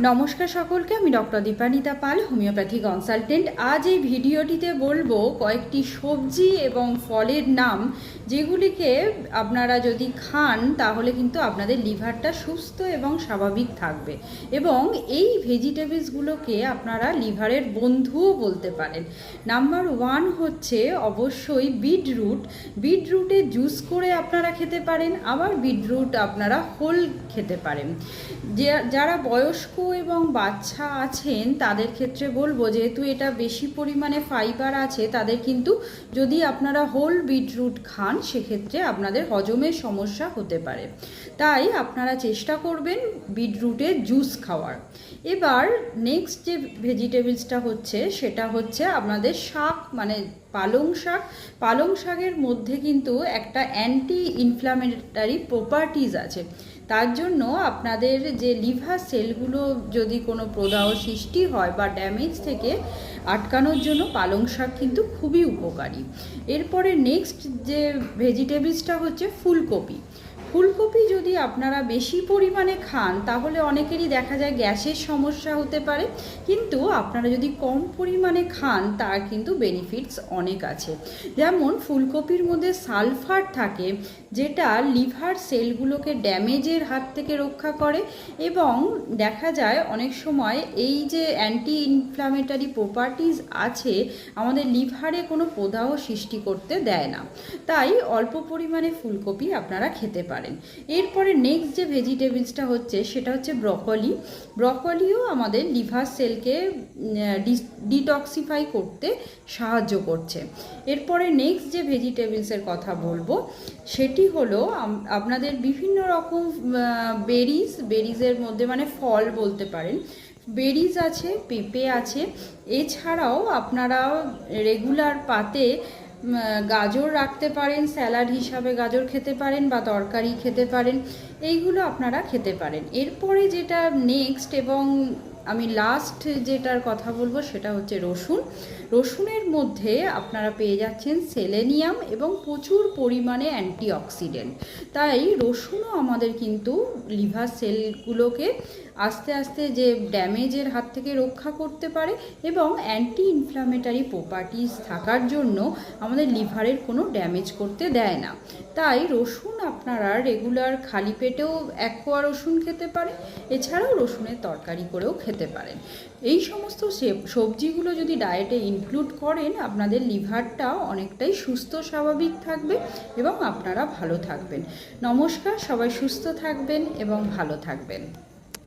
নমস্কার সকলকে, আমি ডক্টর দীপানিতা পাল, হোমিওপ্যাথি কনসালটেন্ট। আজ এই ভিডিওটিতে বলবো কয়েকটি সবজি এবং ফলের নাম, যেগুলিকে আপনারা যদি খান তাহলে কিন্তু আপনাদের লিভারটা সুস্থ এবং স্বাভাবিক থাকবে, এবং এই ভেজিটেবলসগুলোকে আপনারা লিভারের বন্ধুও বলতে পারেন। নাম্বার 1 হচ্ছে অবশ্যই বিটরুট। বিটরুটের জুস করে আপনারা খেতে পারেন, আবার বিটরুট আপনারা হোল খেতে পারেন। যারা বয়স্ক এবং বাচ্চা আছেন তাদের ক্ষেত্রে বলবো, যেহেতু এটা বেশি পরিমাণে ফাইবার আছে, তাদের কিন্তু যদি আপনারা হোল বিটরুট খান সেক্ষেত্রে আপনাদের হজমের সমস্যা হতে পারে, তাই আপনারা চেষ্টা করবেন বিটরুটের জুস খাওয়ার। এবার নেক্সট যে ভেজিটেবলসটা হচ্ছে সেটা হচ্ছে আপনাদের শাক, মানে পালং শাক। পালং শাকের মধ্যে কিন্তু একটা অ্যান্টি ইনফ্ল্যামেটরি প্রপার্টিজ আছে, তার জন্য আপনাদের যে লিভার সেলগুলো যদি কোনো প্রদাহ সৃষ্টি হয় বা ড্যামেজ থেকে আটকানোর জন্য পালং শাক কিন্তু খুবই উপকারী। এরপরে নেক্সট যে ভেজিটেবলসটা হচ্ছে ফুলকপি। ফুলকপি যদি আপনারা বেশি পরিমাণে খান তাহলে অনেকেরই দেখা যায় গ্যাসের সমস্যা হতে পারে, কিন্তু আপনারা যদি কম পরিমাণে খান তার কিন্তু বেনিফিটস অনেক আছে। যেমন ফুলকপির মধ্যে সালফার থাকে, যেটা লিভার সেলগুলোকে ড্যামেজের হাত থেকে রক্ষা করে, এবং দেখা যায় অনেক সময় এই যে অ্যান্টি ইনফ্ল্যামেটরি প্রপার্টিজ আছে আমাদের লিভারে কোনো প্রদাহ সৃষ্টি করতে দেয় না, তাই অল্প পরিমাণে ফুলকপি আপনারা খেতে পারেন। এরপরে নেক্সট যে ভেজিটেবলসটা হচ্ছে সেটা হচ্ছে ব্রকলি। ব্রকলিও আমাদের লিভার সেলকে ডিটক্সিফাই করতে সাহায্য করছে। এরপরে নেক্সট যে ভেজিটেবলসের কথা বলবো সেটি হলো আপনাদের বিভিন্ন রকম বেরিজের মধ্যে, মানে ফল বলতে পারেন। বেরিজ আছে, পেঁপে আছে, এছাড়াও আপনারা রেগুলার পাতে গাজর রাখতে পারেন, স্যালাড হিসাবে গাজর খেতে পারেন বা তরকারি খেতে পারেন, এইগুলো আপনারা খেতে পারেন। এরপরে যেটা নেক্সট এবং আমি লাস্ট যেটার কথা বলবো সেটা হচ্ছে রসুন। রসুনের মধ্যে আপনারা পেয়ে যাচ্ছেন সেলেনিয়াম এবং প্রচুর পরিমাণে অ্যান্টিঅক্সিডেন্ট, তাই রসুনও আমাদের কিন্তু লিভার সেলগুলোকে আস্তে আস্তে যে ড্যামেজের হাত থেকে রক্ষা করতে পারে, এবং অ্যান্টি ইনফ্ল্যামেটরি প্রপার্টিজ থাকার জন্য আমাদের লিভারের কোনো ড্যামেজ করতে দেয় না। তাই রসুন আপনারা রেগুলার খালি পেটেও 1 কোয়া রসুন খেতে পারেন, এছাড়াও রসুনের তরকারি করেও খেতে পারেন। এই সমস্ত সবজিগুলো যদি ডায়েটে ইনক্লুড করেন আপনাদের লিভারটা অনেকটাই সুস্থ স্বাভাবিক থাকবে এবং আপনারা ভালো থাকবেন। নমস্কার, সবাই সুস্থ থাকবেন এবং ভালো থাকবেন।